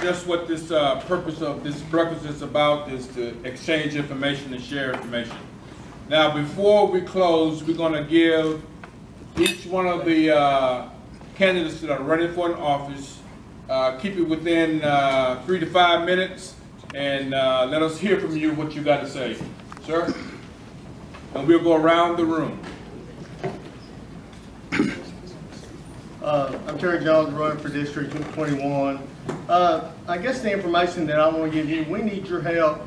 Just what this purpose of this breakfast is about is to exchange information and share information. Now, before we close, we're going to give each one of the candidates that are running for an office, keep it within 3 to 5 minutes, and let us hear from you what you got to say. Sir? And we'll go around the room. I'm Terry Jones, running for District 21. I guess the information that I want to give you, we need your help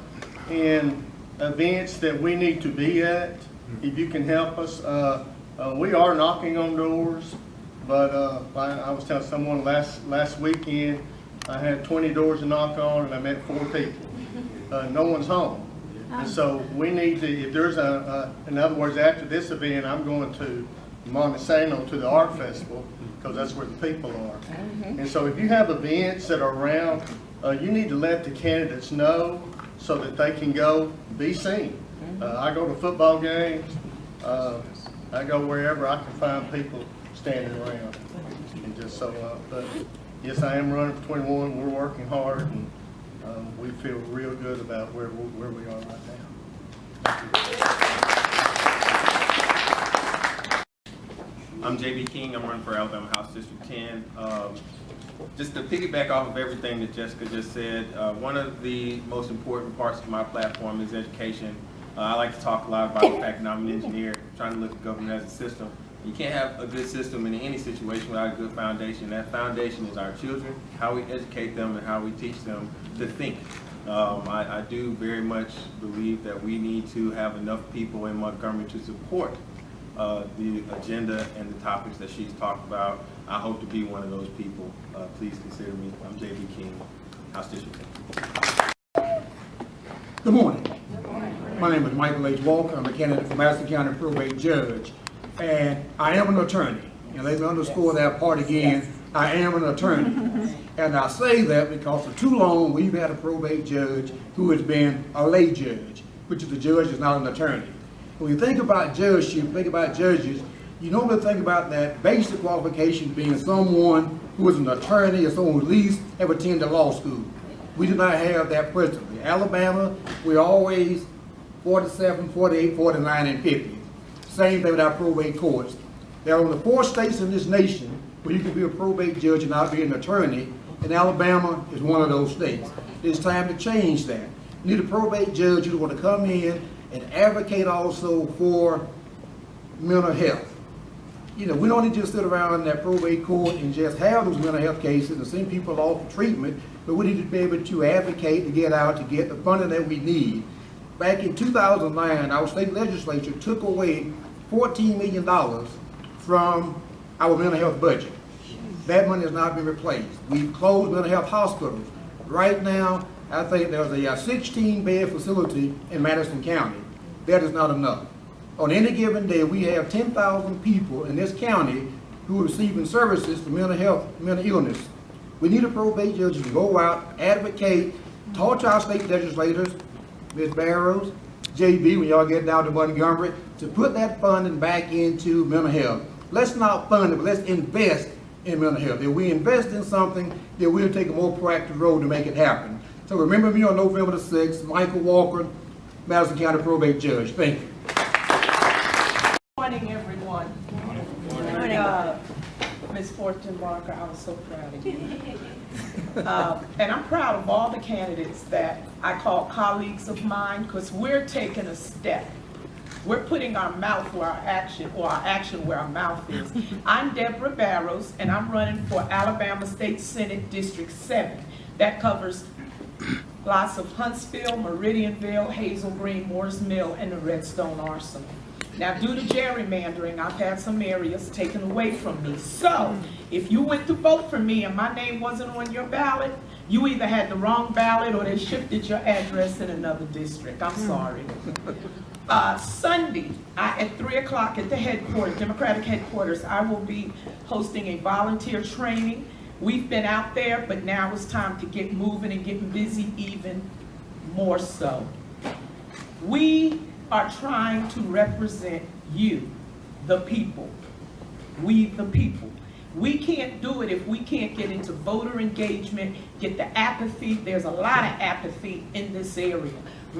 in events that we need to be at. If you can help us, we are knocking on doors, but I was telling someone last weekend, I had 20 doors to knock on and I met 4 people. No one's home. And so we need to, if there's in other words, after this event, I'm going to Montesano to the art festival, because that's where the people are. And so if you have events that are around, you need to let the candidates know so that they can go be seen. I go to football games, I go wherever I can find people standing around. And just so, but yes, I am running for 21. We're working hard, and we feel real good about where we are right now. I'm J.B. King. I'm running for Alabama House District 10. Just to piggyback off of everything that Jessica just said, one of the most important parts of my platform is education. I like to talk a lot about the fact that I'm an engineer, trying to look at government as a system. You can't have a good system in any situation without a good foundation. That foundation is our children, how we educate them and how we teach them to think. I do very much believe that we need to have enough people in Montgomery to support the agenda and the topics that she's talked about. I hope to be one of those people. Please consider me. I'm J.B. King, House District 10. Good morning. My name is Michael H. Walker. I'm a candidate for Madison County Probate Judge. And I am an attorney. And let me underscore that part again. I am an attorney. And I say that because for too long we've had a probate judge who has been a lay judge, which is a judge is not an attorney. When you think about judgeship, think about judges, you normally think about that basic qualification being someone who is an attorney or someone who at least have attended law school. We do not have that presently. Alabama, we're always 47, 48, 49, and 50. Same thing with our probate courts. There are only 4 states in this nation where you can be a probate judge and not be an attorney, and Alabama is one of those states. It's time to change that. You need a probate judge who's going to come in and advocate also for mental health. You know, we don't need to just sit around in that probate court and just have those mental health cases and send people off for treatment, but we need to be able to advocate to get out, to get the funding that we need. Back in 2009, our state legislature took away $14 million from our mental health budget. That money has not been replaced. We've closed mental health hospitals. Right now, I think there's a 16-bed facility in Madison County. That is not enough. On any given day, we have 10,000 people in this county who are receiving services for mental health, mental illness. We need a probate judge to go out, advocate, talk to our state legislators, Ms. Barros, JB, when y'all get down to Montgomery, to put that funding back into mental health. Let's not fund it, but let's invest in mental health. If we invest in something, then we'll take a more proactive road to make it happen. So remember me on November the 6th, Michael Walker, Madison County Probate Judge. Thank you. Good morning, everyone. Good morning. Ms. Fortune Barker, I was so proud of you. And I'm proud of all the candidates that I call colleagues of mine, because we're taking a step. We're putting our mouth where our action, or our action where our mouth is. I'm Deborah Barros, and I'm running for Alabama State Senate District 7. That covers lots of Huntsville, Meridianville, Hazel Green, Moores Mill, and the Redstone Arsenal. Now, due to gerrymandering, I've had some areas taken away from me. So, if you went to vote for me and my name wasn't on your ballot, you either had the wrong ballot or they shifted your address in another district. I'm sorry. Sunday, at 3 o'clock at the headquarters, Democratic headquarters, I will be hosting a volunteer training. We've been out there, but now it's time to get moving and getting busy even more so. We are trying to represent you, the people. We, the people. We can't do it if we can't get into voter engagement, get the apathy. There's a lot of apathy in this area.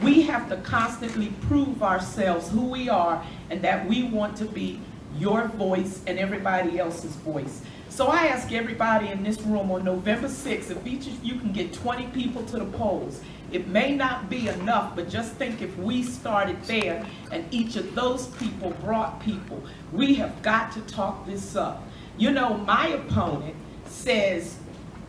We have to constantly prove ourselves who we are and that we want to be your voice and everybody else's voice. So I ask everybody in this room on November 6th, if each of you can get 20 people to the polls. It may not be enough, but just think if we started there and each of those people brought people. We have got to talk this up. You know, my opponent says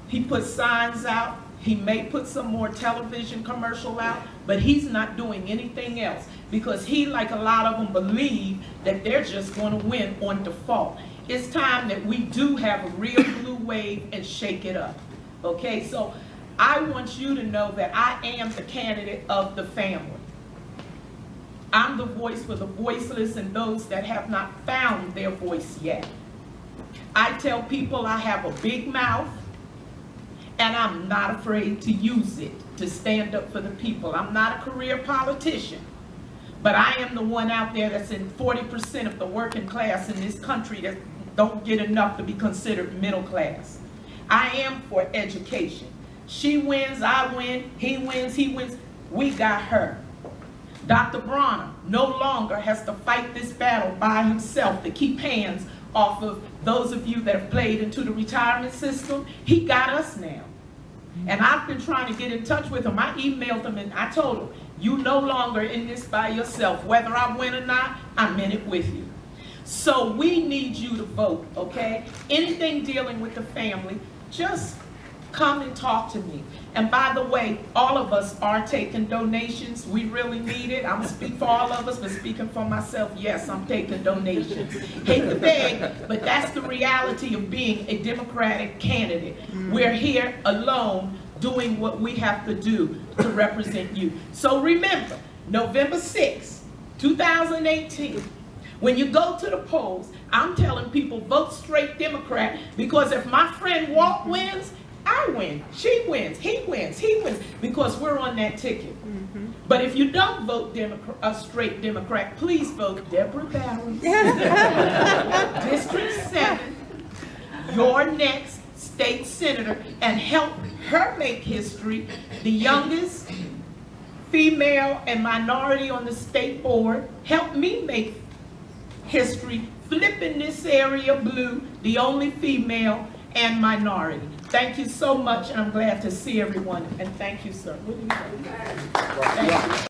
he puts signs out, he may put some more television commercial out, but he's not doing anything else because he, like a lot of them, believe that they're just going to win on default. It's time that we do have a real blue wave and shake it up. Okay, so I want you to know that I am the candidate of the family. I'm the voice for the voiceless and those that have not found their voice yet. I tell people I have a big mouth and I'm not afraid to use it to stand up for the people. I'm not a career politician, but I am the one out there that's in 40% of the working class in this country that don't get enough to be considered middle class. I am for education. She wins, I win, he wins, he wins. We got her. Dr. Bronner no longer has to fight this battle by himself to keep hands off of those of you that have played into the retirement system. He got us now. And I've been trying to get in touch with him. I emailed him and I told him, you no longer in this by yourself. Whether I win or not, I'm in it with you. So we need you to vote, okay? Anything dealing with the family, just come and talk to me. And by the way, all of us are taking donations. We really need it. I'm speaking for all of us, but speaking for myself, yes, I'm taking donations. Hate to beg, but that's the reality of being a Democratic candidate. We're here alone doing what we have to do to represent you. So remember, November 6th, 2018, when you go to the polls, I'm telling people vote straight Democrat, because if my friend Walt wins, I win, she wins, he wins, because we're on that ticket. But if you don't vote a straight Democrat, please vote Deborah Barros, District 7, your next state senator, and help her make history, the youngest female and minority on the state board. Help me make history, flipping this area blue, the only female and minority. Thank you so much, and I'm glad to see everyone. And thank you, sir. What do you say? Thank you.